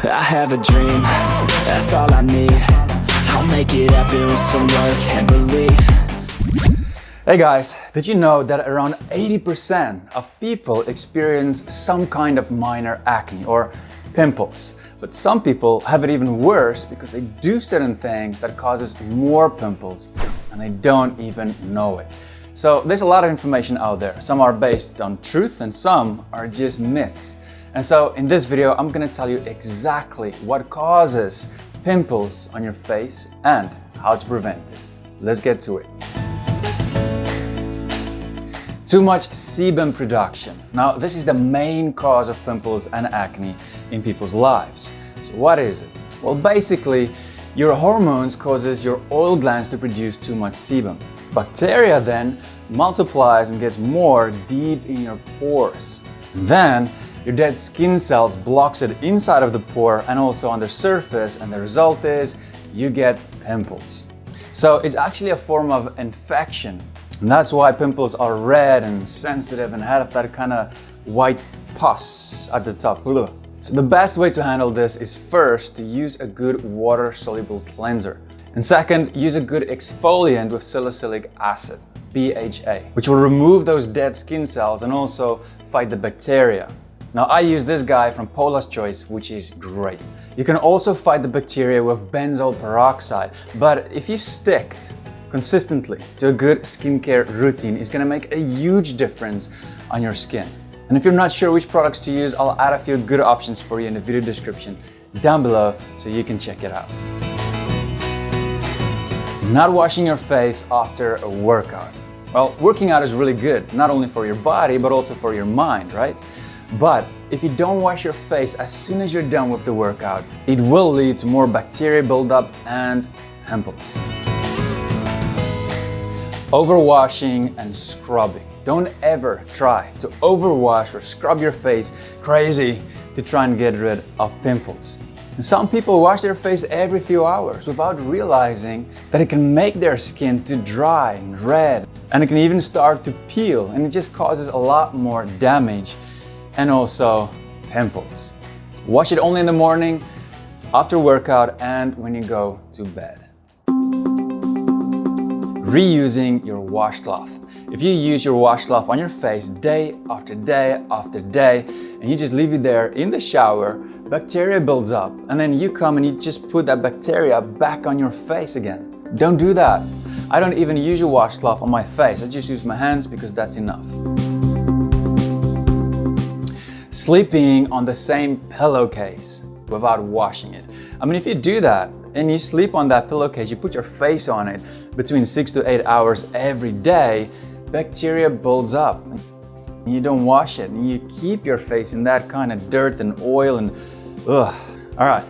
I have a dream, that's all I need. I'll make it happen with some work and belief. Hey guys, did you know that around 80% of people experience some kind of minor acne or pimples? But some people have it even worse because they do certain things that causes more pimples and they don't even know it. So there's a lot of information out there. Some are based on truth and some are just myths. And so in this video, I'm gonna tell you exactly what causes pimples on your face and how to prevent it. Let's get to it. Too much sebum production. Now, this is the main cause of pimples and acne in people's lives. So what is it? Well, basically, your hormones causes your oil glands to produce too much sebum. Bacteria then multiplies and gets more deep in your pores. Then, your dead skin cells blocks it inside of the pore and also on the surface, and the result is you get pimples. So it's actually a form of infection. And that's why pimples are red and sensitive and have that kind of white pus at the top. So the best way to handle this is first to use a good water-soluble cleanser. And second, use a good exfoliant with salicylic acid, BHA, which will remove those dead skin cells and also fight the bacteria. Now I use this guy from Paula's Choice, which is great. You can also fight the bacteria with benzoyl peroxide, but if you stick consistently to a good skincare routine, it's gonna make a huge difference on your skin. And if you're not sure which products to use, I'll add a few good options for you in the video description down below so you can check it out. Not washing your face after a workout. Well, working out is really good, not only for your body, but also for your mind, right? But if you don't wash your face as soon as you're done with the workout, it will lead to more bacteria buildup and pimples. Overwashing and scrubbing. Don't ever try to overwash or scrub your face crazy to try and get rid of pimples. And some people wash their face every few hours without realizing that it can make their skin too dry and red, and it can even start to peel, and it just causes a lot more damage and also pimples. Wash it only in the morning, after workout, and when you go to bed. Reusing your washcloth. If you use your washcloth on your face day after day after day, and you just leave it there in the shower, bacteria builds up, and then you come and you just put that bacteria back on your face again. Don't do that. I don't even use a washcloth on my face. I just use my hands because that's enough. Sleeping on the same pillowcase without washing it. I mean, if you do that and you sleep on that pillowcase, you put your face on it between 6 to 8 hours every day, bacteria builds up. You don't wash it and you keep your face in that kind of dirt and oil and ugh. All right.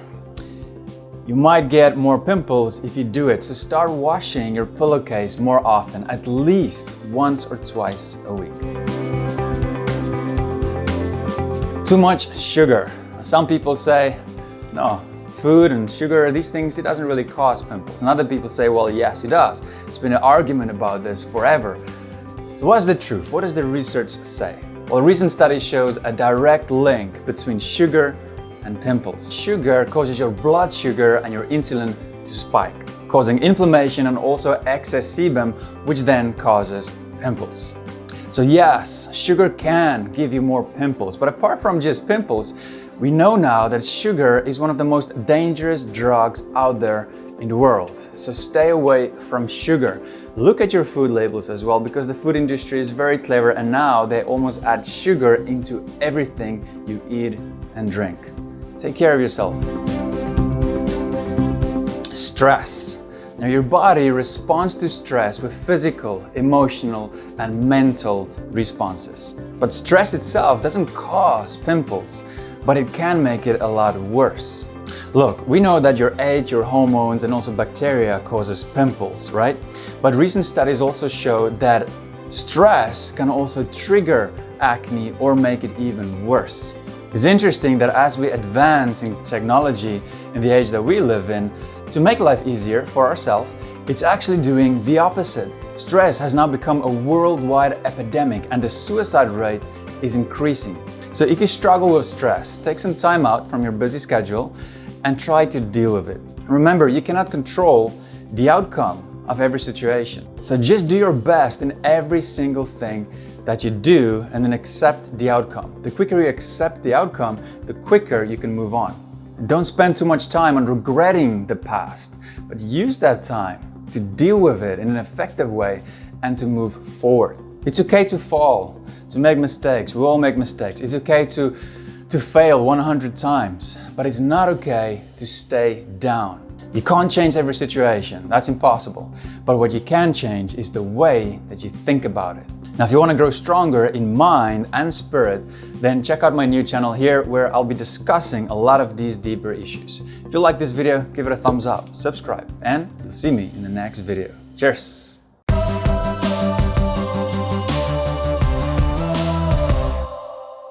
You might get more pimples if you do it, so start washing your pillowcase more often, at least once or twice a week. Too much sugar. Some people say, no, food and sugar, these things, it doesn't really cause pimples. And other people say, well, yes, it does. It's been an argument about this forever. So what's the truth? What does the research say? Well, recent study shows a direct link between sugar and pimples. Sugar causes your blood sugar and your insulin to spike, causing inflammation and also excess sebum, which then causes pimples. So yes, sugar can give you more pimples, but apart from just pimples, we know now that sugar is one of the most dangerous drugs out there in the world. So stay away from sugar. Look at your food labels as well, because the food industry is very clever and now they almost add sugar into everything you eat and drink. Take care of yourself. Stress. Now, your body responds to stress with physical, emotional, and mental responses. But stress itself doesn't cause pimples, but it can make it a lot worse. Look, we know that your age, your hormones, and also bacteria causes pimples, right? But recent studies also show that stress can also trigger acne or make it even worse. It's interesting that as we advance in technology in the age that we live in, to make life easier for ourselves, it's actually doing the opposite. Stress has now become a worldwide epidemic and the suicide rate is increasing. So if you struggle with stress, take some time out from your busy schedule and try to deal with it. Remember, you cannot control the outcome of every situation. So just do your best in every single thing that you do and then accept the outcome. The quicker you accept the outcome, the quicker you can move on. Don't spend too much time on regretting the past, but use that time to deal with it in an effective way and to move forward. It's okay to fall, to make mistakes. We all make mistakes. It's okay to fail 100 times, but it's not okay to stay down. You can't change every situation, that's impossible. But what you can change is the way that you think about it. Now, if you want to grow stronger in mind and spirit, then check out my new channel here where I'll be discussing a lot of these deeper issues. If you like this video, give it a thumbs up, subscribe, and you'll see me in the next video. Cheers!